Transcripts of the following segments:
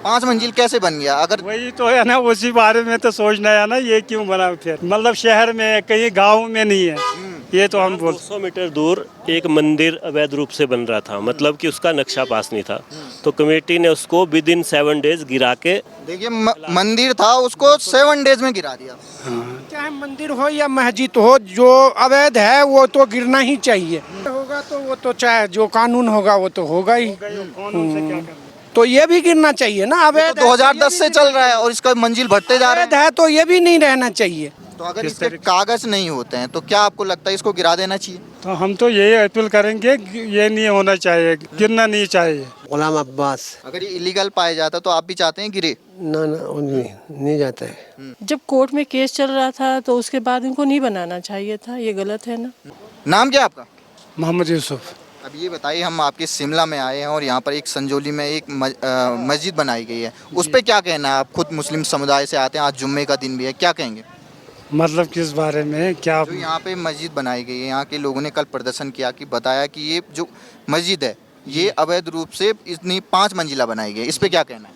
5 मंजिल कैसे बन गया? अगर वही तो है ना, उसी बारे में तो सोचना है ना, ये क्यों बना फिर, मतलब शहर में कहीं गांव में नहीं है, ये तो हम बोल। 200 मीटर दूर एक मंदिर अवैध रूप से बन रहा था, मतलब कि उसका नक्शा पास नहीं था, तो कमेटी ने उसको विद इन 7 डेज गिरा के। देखिए मंदिर था, उसको 7 डेज में गिरा दिया। चाहे मंदिर हो या मस्जिद हो, जो अवैध है वो तो गिरना ही चाहिए। होगा तो वो तो चाहे जो कानून होगा वो तो होगा ही। तो ये भी गिरना चाहिए ना, अवैध तो 2010 से चल रहा है और इसका मंजिल बढ़ते जा रहे अवैध है तो ये भी नहीं रहना चाहिए। हैं। तो अगर इसके कागज नहीं होते हैं तो क्या आपको लगता है इसको गिरा देना चाहिए? तो हम तो यही अपील करेंगे कि ये नहीं होना चाहिए, गिरना नहीं चाहिए। गुलाम अब्बास। अगर ये इलीगल पाया जाता तो आप भी चाहते हैं गिरे? ना ना, वो नहीं जाता है। जब कोर्ट में केस चल रहा था तो उसके बाद इनको नहीं बनाना चाहिए था, ये गलत है ना। नाम क्या है आपका? मोहम्मद यूसुफ। अब ये बताइए, हम आपके शिमला में आए हैं और यहाँ पर एक संजौली में एक मस्जिद बनाई गई है, उस पर क्या कहना है? आप खुद मुस्लिम समुदाय से आते हैं, आज जुम्मे का दिन भी है, क्या कहेंगे? मतलब किस बारे में क्या? जो यहाँ पे मस्जिद बनाई गई है, यहाँ के लोगों ने कल प्रदर्शन किया कि बताया कि ये जो मस्जिद है ये अवैध रूप से इतनी 5 मंजिला बनाई गई है, इस पे क्या कहना है?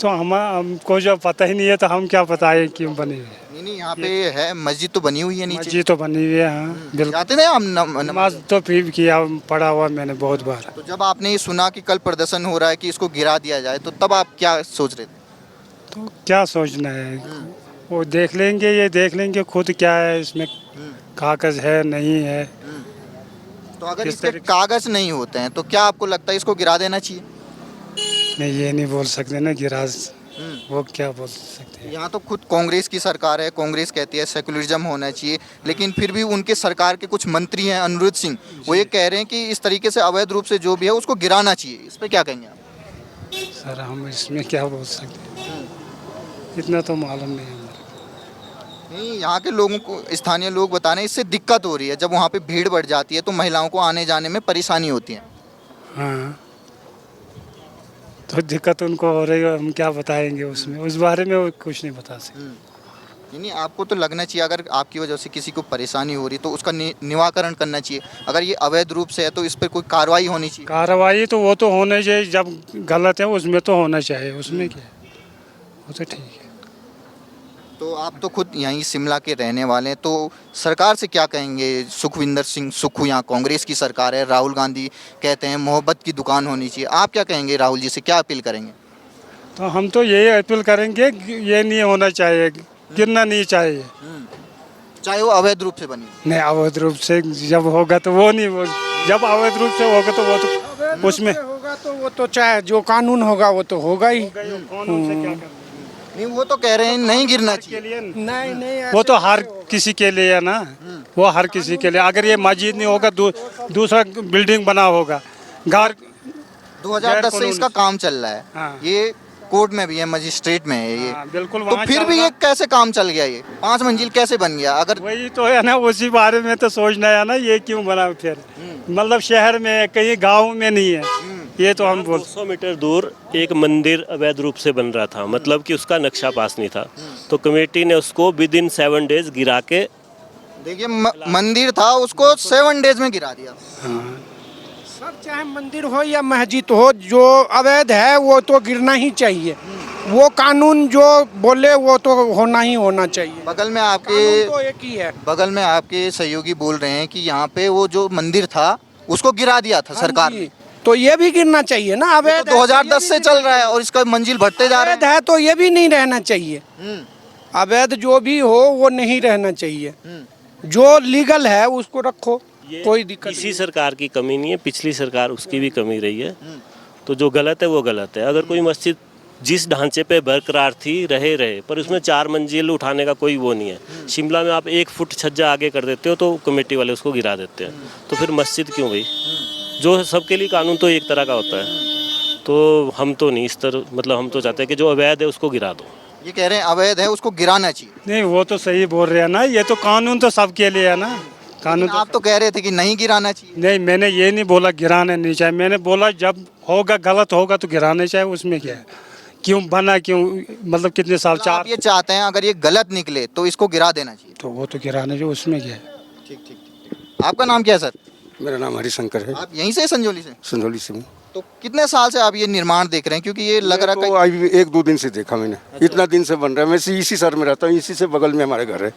तो हमको जो पता ही नहीं है तो हम क्या बताएं क्यों बनी हुई है। नहीं, यहाँ पे है मस्जिद तो बनी हुई है नीचे। मस्जिद तो बनी हुई है, हाँ बिल्कुल। जाते थे हम नमाज तो फिर किया, पढ़ा हुआ मैंने बहुत बार। तो जब आपने ये सुना कि कल प्रदर्शन हो रहा है कि इसको गिरा दिया जाए, तो तब आप क्या सोच रहे थे? तो क्या सोचना है, वो देख लेंगे, ये देख लेंगे खुद क्या है इसमें, कागज है नहीं है। तो अगर किस इसके तरीके से? कागज नहीं होते हैं तो क्या आपको लगता है इसको गिरा देना चाहिए? नहीं, ये नहीं बोल सकते ना गिराज, वो क्या बोल सकते हैं। यहाँ तो खुद कांग्रेस की सरकार है, कांग्रेस कहती है सेकुलरिज्म होना चाहिए, लेकिन फिर भी उनके सरकार के कुछ मंत्री हैं, अनिरुद्ध सिंह, वो ये कह रहे हैं कि इस तरीके से अवैध रूप से जो भी है उसको गिराना चाहिए। इस पर क्या कहेंगे आप? सर हम इसमें क्या बोल सकते हैं, इतना तो मालूम नहीं है हमारे। नहीं, यहाँ के लोगों को, स्थानीय लोग बता रहे हैं इससे दिक्कत हो रही है, जब वहाँ पे भीड़ बढ़ जाती है तो महिलाओं को आने जाने में परेशानी होती है। हाँ, तो दिक्कत उनको हो रही है, हम क्या बताएंगे उसमें, उस बारे में वो कुछ नहीं बता सकते। नहीं, आपको तो लगना चाहिए अगर आपकी वजह से किसी को परेशानी हो रही तो उसका निवारण करना चाहिए। अगर ये अवैध रूप से है तो इस पर कोई कार्रवाई होनी चाहिए। कार्रवाई तो वो तो होना चाहिए, जब गलत है उसमें तो होना चाहिए, उसमें क्या है, वो तो ठीक है। तो आप तो खुद यहीं शिमला के रहने वाले हैं, तो सरकार से क्या कहेंगे? सुखविंदर सिंह सुक्खू, यहाँ कांग्रेस की सरकार है, राहुल गांधी कहते हैं मोहब्बत की दुकान होनी चाहिए, आप क्या कहेंगे? राहुल जी से क्या अपील करेंगे? तो हम तो यही अपील करेंगे कि ये नहीं होना चाहिए, गिरना नहीं चाहिए। चाहे वो अवैध रूप से बनी। नहीं, अवैध रूप से जब होगा तो वो नहीं, वो जब अवैध रूप से होगा तो वो तो उसमें होगा तो वो तो चाहे जो कानून होगा वो तो होगा ही। नहीं, वो तो कह रहे हैं नहीं गिरना चाहिए। नहीं नहीं, वो तो हर किसी के लिए है ना, वो हर किसी के लिए। अगर ये मस्जिद नहीं होगा, दूसरा बिल्डिंग बना होगा, घर 2010 से इसका काम चल रहा है। हाँ। ये कोर्ट में भी है, मजिस्ट्रेट में है ये। हाँ, बिल्कुल। तो वहाँ फिर चल भी रहा- ये कैसे काम चल गया? ये 5 मंजिल कैसे बन गया? अगर वही तो है ना, उसी बारे में तो सोचना है ना, ये क्यों बना फिर, मतलब शहर में कहीं गांव में नहीं है, ये तो हम बोल। 200 मीटर दूर एक मंदिर अवैध रूप से बन रहा था, मतलब कि उसका नक्शा पास नहीं था, तो कमेटी ने उसको विद इन 7 डेज गिरा के। देखिए मंदिर था, उसको 7 डेज में गिरा दिया। सब चाहे मंदिर हो या मस्जिद हो, जो अवैध है वो तो गिरना ही चाहिए। वो कानून जो बोले वो तो होना ही होना चाहिए। बगल में कानून तो आपके एक ही है। बगल में आपके सहयोगी बोल रहे हैं कि यहाँ पे वो जो मंदिर था उसको गिरा दिया था सरकार ने। तो ये भी गिरना चाहिए ना, अवैध तो 2010 से चल रहा है और इसका मंजिल बढ़ते जा रहे अवैध है तो ये भी नहीं रहना चाहिए। हैं। अवैध जो भी हो वो नहीं रहना चाहिए, जो लीगल है उसको रखो, कोई दिक्कत किसी सरकार की कमी नहीं है, पिछली सरकार उसकी भी कमी रही है, तो जो गलत है वो गलत है। अगर कोई मस्जिद जिस ढांचे पे बरकरार थी रहे पर उसमें 4 मंजिल उठाने का कोई वो नहीं है। शिमला में आप 1 फुट छज्जा आगे कर देते हो तो कमेटी वाले उसको गिरा देते हैं, तो फिर मस्जिद क्यों भाई? जो सबके लिए कानून तो एक तरह का होता है, तो हम तो नहीं इस तरह, मतलब हम तो चाहते हैं कि जो अवैध है उसको गिरा दो। ये कह रहे हैं अवैध है उसको गिराना चाहिए। नहीं, वो तो सही बोल रहे हैं ना, ये तो कानून तो सबके लिए है ना, कानून आप तो कह रहे थे कि नहीं गिराना चाहिए। नहीं, मैंने ये नहीं बोला गिराना नहीं चाहिए, मैंने बोला जब होगा गलत होगा तो गिराना चाहिए, उसमें क्या है, क्यों बना, क्यों, मतलब कितने साल, आप 4। ये चाहते हैं अगर ये गलत निकले तो इसको गिरा देना चाहिए। तो वो तो गिराना चाहिए, उसमें क्या है। ठीक ठीक ठीक। आपका नाम क्या है सर? मेरा नाम हरिशंकर है, आप यहीं से संजौली से? संजौली से हूँ। तो कितने साल से आप ये निर्माण देख रहे हैं, क्योंकि ये लग रहा तो है अभी 1-2 दिन से देखा मैंने। इतना दिन से बन रहा है। मैं इसी शहर में रहता हूँ, इसी से बगल में हमारे घर है।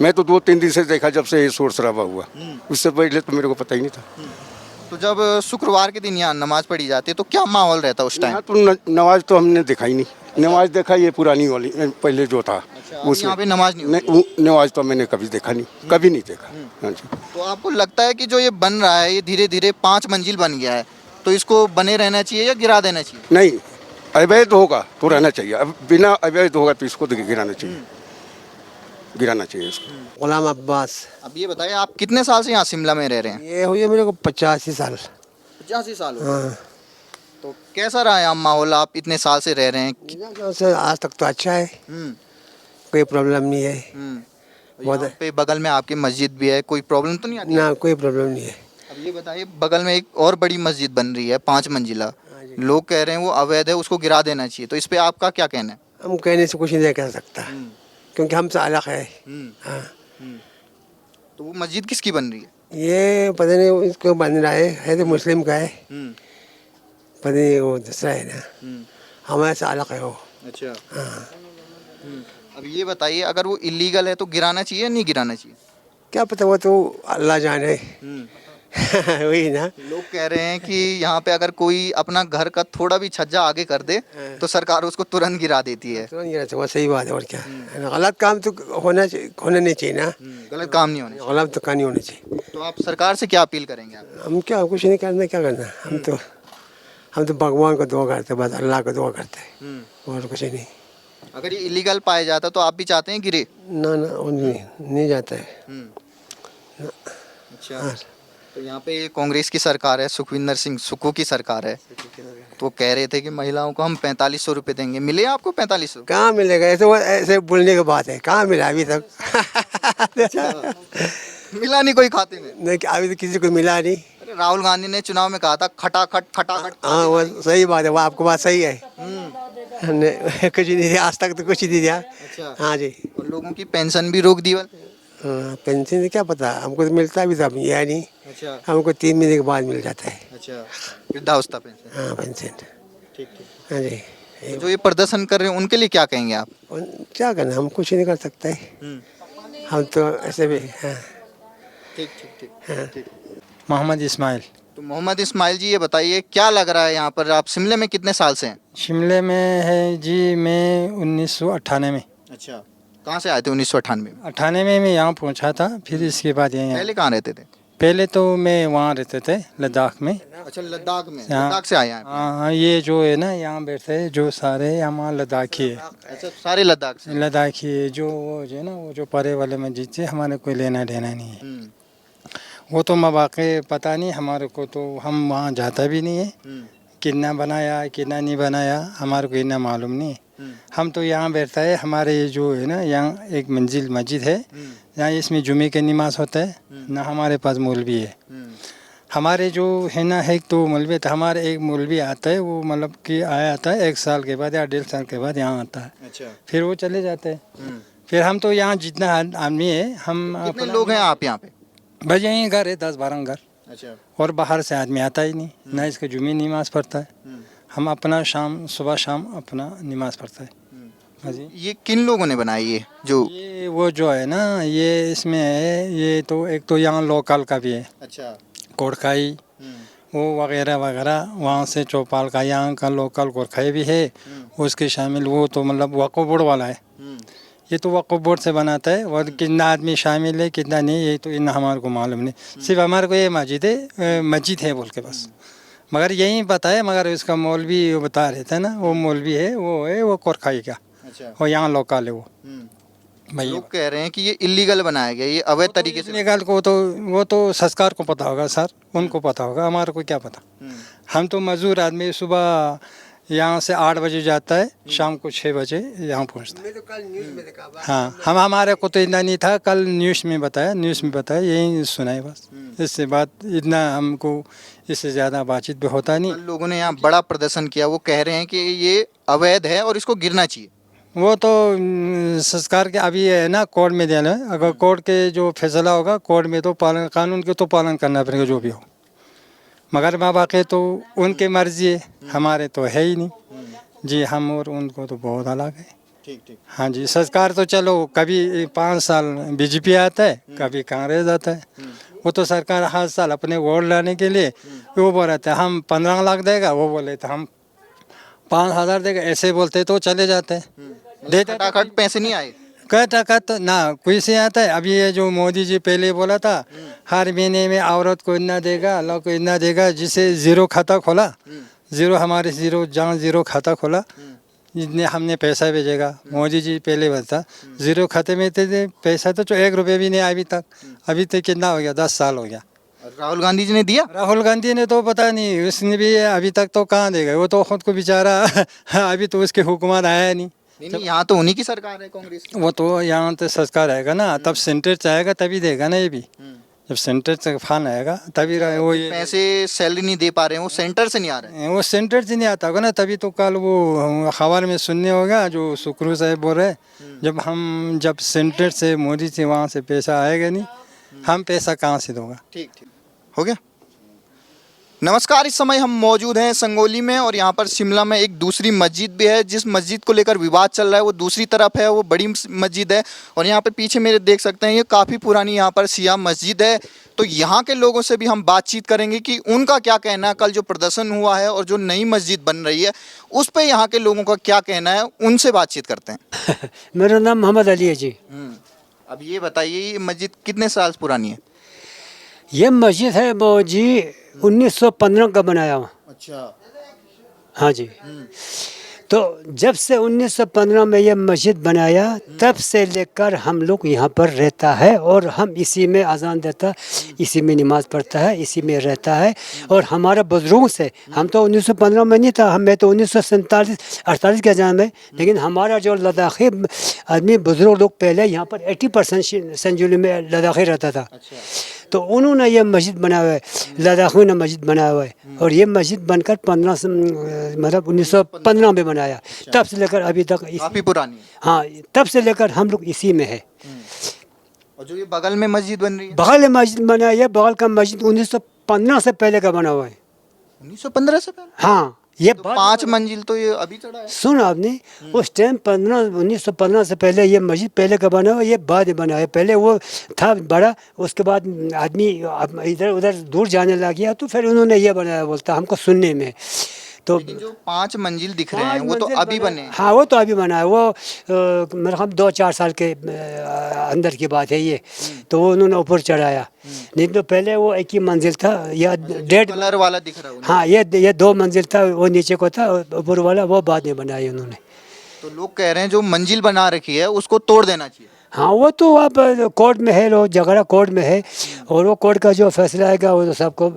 मैं तो 2-3 दिन से देखा जब से ये शोर शराबा हुआ। उससे पहले तो मेरे को पता ही नहीं था। तो जब शुक्रवार के दिन यहाँ नमाज पढ़ी जाती है तो क्या माहौल रहता है उस टाइम? यहाँ तो नमाज तो हमने देखा ही नहीं। नमाज देखा ये पुरानी वाली पहले जो था अब यहाँ पे नमाज नहीं होती? नहीं, नमाज तो मैंने कभी देखा नहीं, कभी नहीं देखा। हाँ जी। तो आपको लगता है कि जो ये बन रहा है ये धीरे धीरे 5 मंजिल बन गया है, तो इसको बने रहना चाहिए या गिरा देना चाहिए? नहीं, अवैध होगा तो रहना चाहिए। अब बिना अवैध होगा तो इसको तो गिराना चाहिए, गिराना चाहिए इसको। गुलाम अब्बास। अब ये बताइए आप कितने साल से यहाँ शिमला में रह रहे हैं? ये हुई है मेरे को 85 साल। 85 साल हो गए। हाँ, तो कैसा रहा यहाँ माहौल, आप इतने साल से रह रहे हैं? से आज तक तो अच्छा है, कोई प्रॉब्लम नहीं है। बहुत यहाँ पे बगल में आपकी मस्जिद भी है, कोई प्रॉब्लम तो नहीं आती? ना, कोई प्रॉब्लम नहीं है। अब ये बताइए बगल में एक और बड़ी मस्जिद बन रही है 5 मंजिला, लोग कह रहे हैं वो अवैध है, उसको गिरा देना चाहिए, तो इस पे आपका क्या कहना है? हम कहने से कुछ नहीं कर सकता, क्योंकि हमसे अलग है। हाँ, तो वो मस्जिद किसकी बन रही है? ये पता नहीं इसको बन रहा है तो मुस्लिम का है, पता नहीं वो दूसरा है ना, हमारे से अलग है वो। अच्छा। हाँ, अब ये बताइए अगर वो इलीगल है तो गिराना चाहिए या नहीं गिराना चाहिए? क्या पता, वो तो अल्लाह जाने। वही ना। लोग कह रहे हैं कि यहाँ पे अगर कोई अपना घर का थोड़ा भी छज्जा आगे कर दे तो सरकार उसको तुरंत गिरा देती है। तुरंत गिरा, वो सही बात है। और क्या, गलत काम तो होना नहीं चाहिए ना। गलत काम नहीं होना गलत तो काम नहीं होना चाहिए। चाहिए। तो आप सरकार से क्या अपील करेंगे आप? हम क्या, कुछ नहीं करना, क्या करना। हम तो भगवान को दुआ करते, बस अल्लाह को दुआ करते, और कुछ नहीं। अगर ये इलीगल पाया जाता तो आप भी चाहते हैं गिरे? ना ना, वो नहीं जाता है। अच्छा। तो यहाँ पे कांग्रेस की सरकार है, सुखविंदर सिंह सुक्खू की सरकार है, तो कह रहे थे कि महिलाओं को हम 4500 रुपये देंगे, मिले आपको 4500? कहाँ मिलेगा, ऐसे बोलने की बात है, कहाँ मिला अभी तक। मिला नहीं कोई खाते में? नहीं, अभी तो किसी को मिला नहीं। अरे राहुल गांधी ने चुनाव में कहा था खटाखट खटाखट। हाँ, वो सही बात है, वो आपको बात सही है। कुछ नहीं दिया आज तक, तो कुछ नहीं दिया। अच्छा। हाँ जी। और लोगों की पेंशन भी रोक दी? हाँ, पेंशन से क्या पता, हमको तो मिलता भी था, अब ये नहीं। अच्छा। हमको 3 महीने के बाद मिल जाता है। अच्छा, वृद्धावस्था पेंशन। हाँ, पेंशन। ठीक ठीक। हाँ जी। जो ये प्रदर्शन कर रहे हैं उनके लिए क्या कहेंगे आप? क्या करना, हम कुछ नहीं कर सकते। हम तो ऐसे भी। हाँ, ठीक ठीक ठीक। हाँ। मोहम्मद इस्माइल। तो मोहम्मद इस्माइल जी ये बताइए क्या लग रहा है यहाँ पर, आप शिमले में कितने साल से हैं? शिमले में है जी, मैं 1998 में। अच्छा, कहाँ से आए थे 1998 में? 98 में मैं यहाँ पहुँचा था, फिर इसके बाद यहीं आया। पहले कहाँ रहते थे? पहले तो मैं वहाँ रहते थे लद्दाख में। अच्छा, लद्दाख में। हाँ। लद्दाख से आए हैं आप? हाँ, ये जो है ना यहाँ बैठते हैं जो सारे हमारा लद्दाखी है। अच्छा, सारे लद्दाख से। लद्दाखी है जो वो जो है ना, वो जो परे वाले मस्जिद से हमारे कोई लेना देना नहीं है। वो तो मौके पता नहीं हमारे को, तो हम वहाँ जाता भी नहीं है। कितना बनाया कितना नहीं बनाया हमारे को इतना मालूम नहीं है। हम तो यहाँ बैठता है, हमारे जो है ना यहाँ एक मंजिल मस्जिद है, यहाँ इसमें जुमे के नमाज होता है ना। हमारे पास मौलवी है, हमारे जो है ना है तो मौलवी, तो हमारे एक मौलवी आता है, वो मतलब कि आया आता है 1 साल के बाद या 1.5 साल के बाद यहाँ आता है। अच्छा। फिर वो चले जाते हैं। फिर हम तो यहाँ जितना आदमी है, हम कितने लोग हैं आप यहाँ पे? बस यहीं घर है 10-12 घर, अच्छा। और बाहर से आदमी आता ही नहीं ना। इसके जुमे नमाज पढ़ता है, हम अपना सुबह शाम अपना नमाज पढ़ता है। हाँ जी। ये किन लोगों ने बनाई ये जो? ये वो जो है ना, ये इसमें है, ये तो एक तो यहाँ लोकल का भी है। अच्छा। कोरखाई वो वगैरह वगैरह, वहाँ से चौपाल का यहाँ का लोकल कोरखाई भी है, उसके शामिल वो तो मतलब वक्फ बोर्ड वाला है। ये तो वक्फ बोर्ड से बनाता है, और कितना आदमी शामिल है कितना नहीं, ये तो इन हमारे को मालूम नहीं। सिर्फ हमारे को ये मस्जिद है बोल के बस, मगर यही पता है। मगर उसका मौलवी बता रहे थे ना, वो मौलवी है वो कोरखाई का। अच्छा। और यहाँ लोकल है वो। भाई लोग कह रहे हैं कि ये इलीगल बनाया गया, ये अवैध तरीके से। इलीगल को तो वो तो संस्कार को पता होगा सर, उनको पता होगा, हमारे को क्या पता। हम तो मजदूर आदमी, सुबह यहाँ से 8 बजे जाता है, शाम को 6 बजे यहाँ पहुँचता है। हाँ, हमारे को तो इतना नहीं था, कल न्यूज़ में बताया यही सुना है बस। इससे बात इतना हमको, इससे ज़्यादा बातचीत भी होता नहीं। लोगों ने यहाँ बड़ा प्रदर्शन किया, वो कह रहे हैं कि ये अवैध है और इसको गिरना चाहिए। वो तो संस्कार के अभी है ना, कोर्ट में देना है। अगर कोर्ट के जो फैसला होगा कोर्ट में, तो पालन, कानून के तो पालन करना पड़ेगा जो भी हो। मगर माँ बाप के तो उनके मर्जी है, हमारे तो है ही नहीं जी। हम और उनको तो बहुत अलग है। ठीक ठीक। हाँ जी, संस्कार तो चलो कभी 5 साल बीजेपी आता है, कभी कांग्रेस आता है। वो तो सरकार हर साल अपने वोट लाने के लिए वो बोल रहे थे हम 15 लाख देगा, वो बोले थे हम 5,000 देगा, ऐसे बोलते तो चले जाते हैं। देते खटाखट पैसे नहीं आए। कई टका तो ना कोई से आता है। अभी ये जो मोदी जी पहले बोला था हर महीने में औरत को इतना देगा, अल्लाह को इतना देगा, जिसे जीरो खाता खोला, जीरो हमारे जीरो जहाँ जीरो खाता खोला, इतने हमने पैसा भेजेगा। मोदी जी पहले बोलता जीरो खाते में थे पैसा तो 1 रुपये भी नहीं अभी तक। अभी तक कितना हो गया, 10 साल हो गया। राहुल गांधी जी ने दिया। राहुल गांधी ने तो पता नहीं, उसने भी अभी तक तो कहाँ देगा, वो तो खुद को बेचारा अभी तो उसके हुकूमत आया नहीं। नहीं, यहाँ तो उन्हीं की सरकार है, कांग्रेस की। वो तो यहाँ तो संस्कार आएगा ना, तब सेंटर चाहेगा तभी देगा ना। ये भी जब सेंटर से फान आएगा तभी वो ये पैसे सैलरी नहीं दे पा रहे हैं, वो सेंटर से नहीं आ रहे हैं। वो सेंटर से नहीं आता होगा ना, तभी तो कल वो खबर में सुनने होगा जो सुखरू साहब बोल रहे जब सेंटर से मोदी से वहाँ से पैसा आएगा नहीं, हम पैसा कहाँ से दोगा। ठीक ठीक हो गया। नमस्कार, इस समय हम मौजूद हैं संगोली में और यहाँ पर शिमला में एक दूसरी मस्जिद भी है। जिस मस्जिद को लेकर विवाद चल रहा है वो दूसरी तरफ है, वो बड़ी मस्जिद है। और यहाँ पे पीछे मेरे देख सकते हैं ये काफ़ी पुरानी यहाँ पर शिया मस्जिद है। तो यहाँ के लोगों से भी हम बातचीत करेंगे कि उनका क्या कहना है, कल जो प्रदर्शन हुआ है और जो नई मस्जिद बन रही है उस पर यहाँ के लोगों का क्या कहना है, उनसे बातचीत करते हैं। मेरा नाम मोहम्मद अली है जी। अब ये बताइए ये मस्जिद कितने साल पुरानी है? ये मस्जिद है वो जी 1915 का बनाया हुआ। अच्छा। हाँ जी। तो जब से 1915 में ये मस्जिद बनाया तब से लेकर हम लोग यहाँ पर रहता है और हम इसी में अजान देता है, इसी में नमाज़ पढ़ता है, इसी में रहता है। और हमारा बुजुर्गों से, हम तो 1915 में नहीं था, हमें तो 1947-48 के अजान में, लेकिन हमारा जो लद्दाखी आदमी बुजुर्ग लोग पहले यहाँ पर 80% संजुली में लद्दाखी रहता था। तो उन्होंने ये मस्जिद बनाया हुआ है, लद्दाखियों ने मस्जिद बनाया हुआ है। और ये मस्जिद बनकर 1915 में बनाया, तब से लेकर अभी तक काफ़ी पुरानी है। हाँ, तब से लेकर हम लोग इसी में है। और जो ये बगल में मस्जिद बन रही है, बगल में मस्जिद बनाया, ये बगल का मस्जिद 1915 से पहले का बना हुआ है। 1915 से पहले? हाँ, ये तो 5 मंजिल तो ये अभी चढ़ा है। सुन आपने, उस टाइम 1915 से पहले ये मस्जिद पहले का बना हुआ, ये बाद में बना है। पहले वो था बड़ा, उसके बाद आदमी इधर उधर दूर जाने लग गया, तो फिर उन्होंने ये बनाया, बोलता हमको सुनने में। तो जो 5 मंजिल दिख रहे हैं वो तो अभी बने हैं। हाँ, वो तो अभी बना है। वो मेरे ख्याल 2-4 साल के अंदर की बात है ये। तो वो उन्होंने ऊपर चढ़ाया, नहीं तो पहले वो एक ही मंजिल था या 1.5 कलर वाला दिख रहा है। हाँ, ये 2 मंजिल था, वो नीचे को था, ऊपर वाला वो बाद में बनाया उन्होंने। तो लोग कह रहे हैं जो मंजिल बना रखी है उसको तोड़ देना चाहिए। हाँ, वो तो अब कोर्ट में है, लो झगड़ा कोर्ट में है, और वो कोर्ट का जो फैसला आएगा वो तो सबको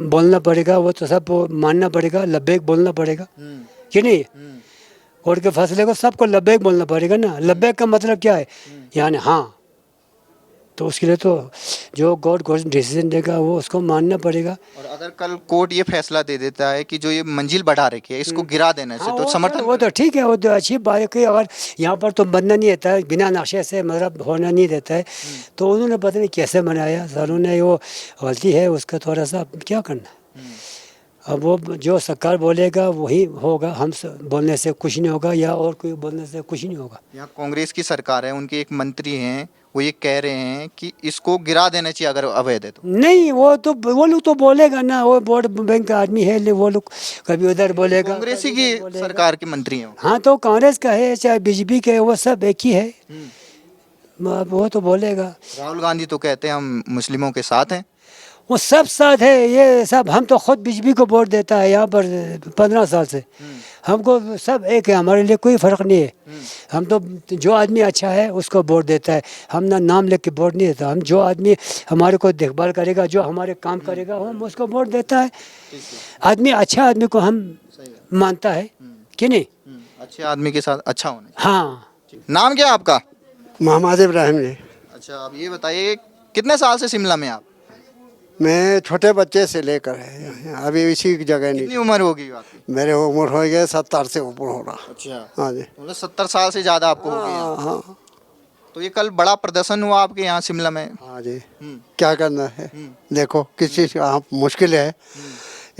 बोलना पड़ेगा, वो तो सबको मानना पड़ेगा, लब्बैक बोलना पड़ेगा कि नहीं। कोर्ट के फैसले को सबको लब्बैक बोलना पड़ेगा ना। लब्बैक का मतलब क्या है, यानी हाँ। तो उसके लिए तो जो कोर्ट डिसीजन देगा वो उसको मानना पड़ेगा। और अगर कल कोर्ट ये फैसला दे देता है कि जो ये मंजिल बढ़ा रखी है इसको गिरा देना चाहिए, तो समर्थन वो तो ठीक है, वो तो अच्छी बात है कि अगर यहाँ पर तो बनना नहीं देता है, बिना नक्शे से मतलब होना नहीं देता है, तो उन्होंने पता नहीं कैसे बनाया, सरों ने वो गलती है उसका, थोड़ा सा क्या करना। अब वो जो सरकार बोलेगा वही होगा, हम बोलने से कुछ नहीं होगा या और कोई बोलने से कुछ नहीं होगा। यहाँ कांग्रेस की सरकार है, उनके एक मंत्री हैं, वो ये कह रहे हैं कि इसको गिरा देना चाहिए अगर अवैध है तो। नहीं, वो लोग तो बोलेगा ना, वो वोट बैंक का आदमी है, वो लोग कभी उधर बोलेगा। कांग्रेस की सरकार के मंत्री हैं। हाँ, तो कांग्रेस का है चाहे बीजेपी का है, वो सब एक ही है, वो तो बोलेगा। राहुल गांधी तो कहते हैं हम मुस्लिमों के साथ हैं। वो सब साथ है, ये सब। हम तो खुद बीजेपी को वोट देता है यहाँ पर 15 साल से। हमको सब एक है, हमारे लिए कोई फ़र्क नहीं है। हम तो जो आदमी अच्छा है उसको वोट देता है, हम ना नाम लेके वोट नहीं देता। हम जो आदमी हमारे को देखभाल करेगा, जो हमारे काम करेगा, हम उसको वोट देता है। आदमी अच्छा आदमी को हम मानता है कि नहीं। अच्छे आदमी के साथ अच्छा होना। हाँ। नाम क्या है आपका? मोहम्मद इब्राहिम जी। अच्छा, अब ये बताइए कितने साल से शिमला में आप? मैं छोटे बच्चे से लेकर है, अभी इसी की जगह कितनी नहीं। उम्र होगी आपकी? मेरे उम्र हो गया 70 से ऊपर हो रहा। अच्छा, हाँ जी। मतलब 70 साल से ज़्यादा आपको हो गई हाँ यहाँ। हाँ तो ये कल बड़ा प्रदर्शन हुआ आपके यहाँ शिमला में। हाँ जी। हम्म, क्या करना है, देखो किस चीज़ का आप मुश्किल है,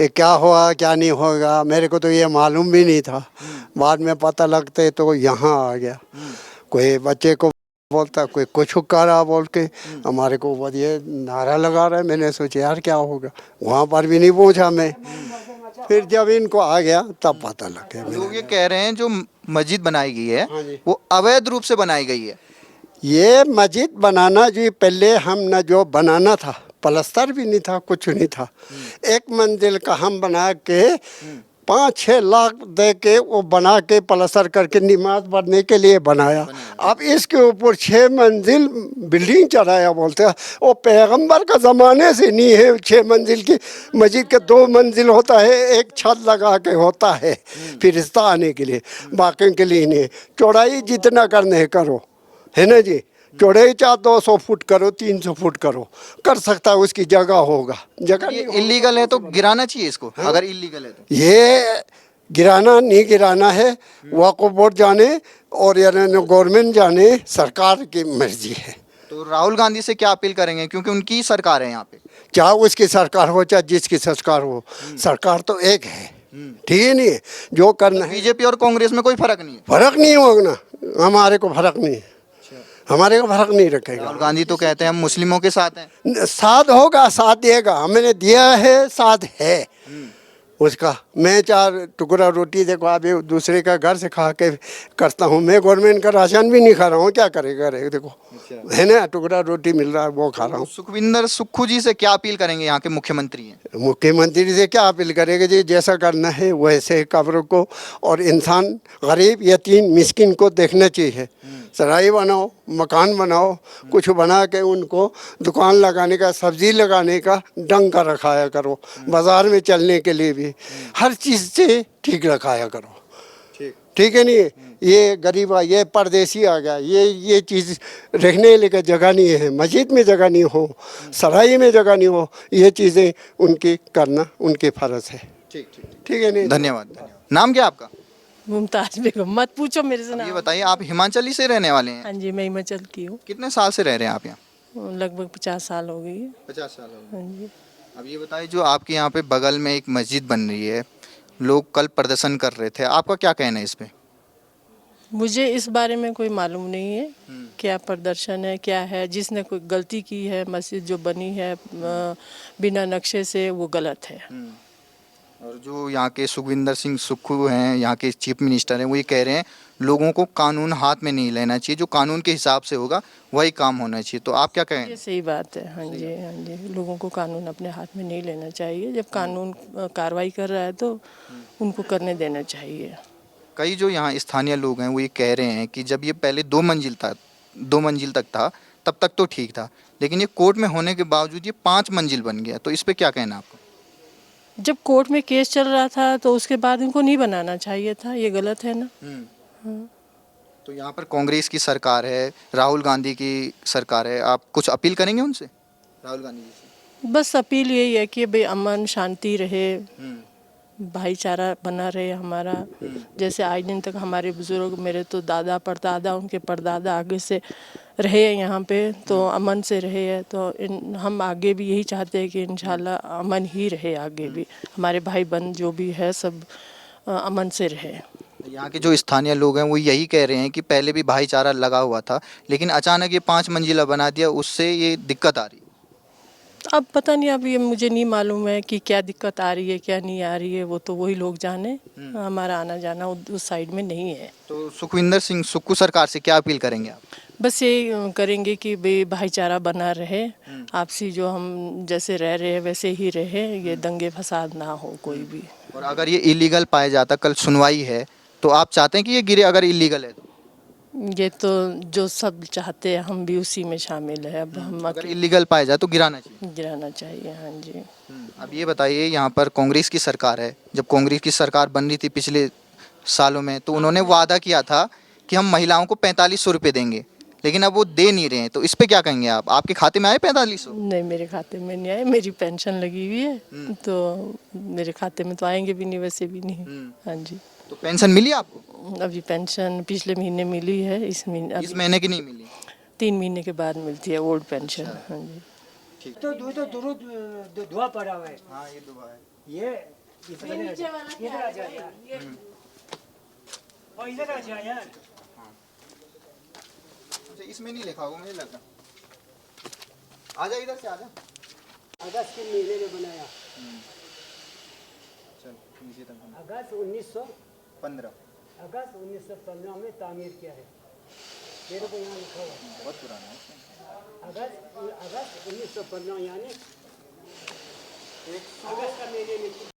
ये क्या हुआ क्या नहीं होगा मेरे को तो ये मालूम भी नहीं था। बाद में पता लगते तो यहाँ आ गया। कोई बच्चे को बोलता, कोई कुछ करा बोल के हमारे को बढ़िया नारा लगा रहा है। मैंने सोचा यार क्या होगा, वहाँ पर भी नहीं पहुँचा मैं। फिर जब इनको आ गया तब पता लग गया। लोग ये कह रहे हैं जो मस्जिद बनाई गई हाँ है जी। वो अवैध रूप से बनाई गई है। ये मस्जिद बनाना जी पहले हम न जो बनाना था, पलस्तर भी नहीं था, कुछ नहीं था। एक मंजिल का हम बना के 5-6 लाख दे के वो बना के पलस्तर करके नमाज पढ़ने के लिए बनाया। अब इसके ऊपर 6 मंजिल बिल्डिंग चढ़ाया बोलते हैं। वो पैगंबर का ज़माने से नहीं है। 6 मंजिल की मस्जिद के 2 मंजिल होता है, एक छत लगा के होता है फिरिश्ता आने के लिए, बाकी के लिए नहीं। चौड़ाई जितना करने करो, है ना जी। चौड़ाई चाहे 200 फुट करो, 300 फुट करो, कर सकता है, उसकी जगह होगा। जगह ये नहीं इलीगल है तो गिराना चाहिए इसको, अगर इलीगल है तो। ये गिराना नहीं गिराना है, वक्फ बोर्ड जाने और यानी गवर्नमेंट जाने, सरकार की मर्जी है। तो राहुल गांधी से क्या अपील करेंगे, क्योंकि उनकी ही सरकार है यहाँ पे। चाहे उसकी सरकार हो चाहे जिसकी सरकार हो, सरकार तो एक है, ठीक है। नहीं जो करना है, बीजेपी और कांग्रेस में कोई फर्क नहीं है। फर्क नहीं होगा ना, हमारे को फर्क नहीं है, हमारे को फर्क नहीं रखेगा। राहुल गांधी तो कहते हैं हम मुस्लिमों के साथ हैं। साथ होगा, साथ देगा, हमने दिया है, साथ है उसका। मैं 4 टुकड़ा रोटी देखो अभी दूसरे का घर से खा के करता हूँ। मैं गवर्नमेंट का राशन भी नहीं खा रहा हूँ, क्या करेगा रे, देखो है ना, टुकड़ा रोटी मिल रहा है वो खा रहा हूँ। सुखविंदर सुक्खू जी से क्या अपील करेंगे, यहाँ के मुख्यमंत्री हैं। मुख्यमंत्री से क्या अपील करेगा जी, जैसा करना है वैसे कब्रों को और इंसान गरीब यतीम मिस्किन को देखना चाहिए। सराय बनाओ, मकान बनाओ, कुछ बना के उनको दुकान लगाने का, सब्जी लगाने का ढंग का रखाया करो, बाज़ार में चलने के लिए भी हर चीज़ से ठीक रखाया करो, ठीक है। नहीं ये गरीब ये परदेसी आ गया, ये चीज़ रहने लेकर जगह नहीं है, मस्जिद में जगह नहीं हो, सराय में जगह नहीं हो, ये चीज़ें उनकी करना उनके फ़र्ज है। ठीक है। नहीं धन्यवाद। नाम क्या आपका? मुमताज बेगम। मत पूछो मेरे से ये ना। बताइए, आप हिमाचली से रहने वाले हैं? हाँ जी, मैं हिमाचल की हूँ। कितने साल से रह रहे हैं आप यहाँ? लगभग 50 साल हो गई है। 50 साल हो गए। हाँ जी। अब ये बताइए, जो आपके यहाँ पे बगल में एक मस्जिद बन रही है, लोग कल प्रदर्शन कर रहे थे, आपका क्या कहना है इस पे? मुझे इस बारे में कोई मालूम नहीं है क्या प्रदर्शन है, क्या है। जिसने कोई गलती की है, मस्जिद जो बनी है बिना नक्शे से, वो गलत है। और जो यहाँ के सुखविंदर सिंह सुक्खू हैं, यहाँ के चीफ मिनिस्टर हैं, वो ये कह रहे हैं लोगों को कानून हाथ में नहीं लेना चाहिए, जो कानून के हिसाब से होगा वही काम होना चाहिए। तो आप क्या कहें? ये सही बात है। हाँ जी, हाँ जी। लोगों को कानून अपने हाथ में नहीं लेना चाहिए। जब कानून कार्रवाई कर रहा है तो उनको करने देना चाहिए। कई जो यहाँ स्थानीय लोग हैं वो ये कह रहे हैं कि जब ये पहले 2 मंजिल तक था तब तक तो ठीक था, लेकिन ये कोर्ट में होने के बावजूद ये 5 मंजिल बन गया। तो इस पे क्या कहना आपको? जब कोर्ट में केस चल रहा था तो उसके बाद इनको नहीं बनाना चाहिए था, ये गलत है ना। तो यहाँ पर कांग्रेस की सरकार है, राहुल गांधी की सरकार है, आप कुछ अपील करेंगे उनसे, राहुल गांधी जी से? बस अपील यही है कि भाई अमन शांति रहे, भाईचारा बना रहे हमारा। जैसे आज दिन तक हमारे बुजुर्ग, मेरे तो दादा परदादा, उनके परदादा आगे से रहे हैं यहाँ पे, तो अमन से रहे हैं। तो हम आगे भी यही चाहते हैं कि इंशाल्लाह अमन ही रहे, आगे भी हमारे भाई बहन जो भी है सब अमन से रहे। यहाँ के जो स्थानीय लोग हैं वो यही कह रहे हैं कि पहले भी भाईचारा लगा हुआ था, लेकिन अचानक ये 5 मंजिला बना दिया, उससे ये दिक्कत आ रही है। अब पता नहीं, अब ये मुझे नहीं मालूम है कि क्या दिक्कत आ रही है क्या नहीं आ रही है, वो तो वही लोग जाने। हमारा आना जाना उस साइड में नहीं है। तो सुखविंदर सिंह सुक्खू सरकार से क्या अपील करेंगे आप? बस यही करेंगे कि भाई भाईचारा बना रहे, आपसी जो हम जैसे रह रहे हैं वैसे ही रहे, ये दंगे फसाद ना हो कोई भी। और अगर ये इलीगल पाया जाता, कल सुनवाई है, तो आप चाहते हैं कि ये गिरे अगर इलीगल है तो? ये तो जो सब चाहते हैं हम भी उसी में शामिल है। अब हम अगर इलीगल पाया जाए तो गिराना चाहिए। गिराना चाहिए। हाँ जी। अब ये बताइए, यहाँ पर कांग्रेस की सरकार है, जब कांग्रेस की सरकार बन रही थी पिछले सालों में, तो उन्होंने वादा किया था कि हम महिलाओं को 4500 रुपये देंगे, लेकिन अब वो दे नहीं रहे हैं, तो इस पे क्या कहेंगे आप? आपके खाते में आए 4500? नहीं, मेरे खाते में नहीं आए, मेरी पेंशन लगी हुई है तो मेरे खाते में तो आएंगे भी नहीं, वैसे भी नहीं। हाँ जी। तो पेंशन मिली आपको? अभी पेंशन पिछले महीने मिली है, इस महीने इस महीने की नहीं मिली? 3 महीने के बाद मिलती है ओल्ड पेंशन। हाँ जी। तो दूध धुआ पड़ा हुआ है। हाँ, ये दुआ है। ये इधर आ जा यार। और इधर आ जा यार। अच्छा, इसमें नहीं लिखा होगा मुझे लगा। आजा, इधर से आजा। अगस्त के महीने में बनाया। चल नीचे तक बना। अगस्त 1915 15 में तामीर किया है। मेरे को यहाँ लिखा हुआ है। बहुत पुराना है। अगस्त 1915 यानी अगस्त का महीने में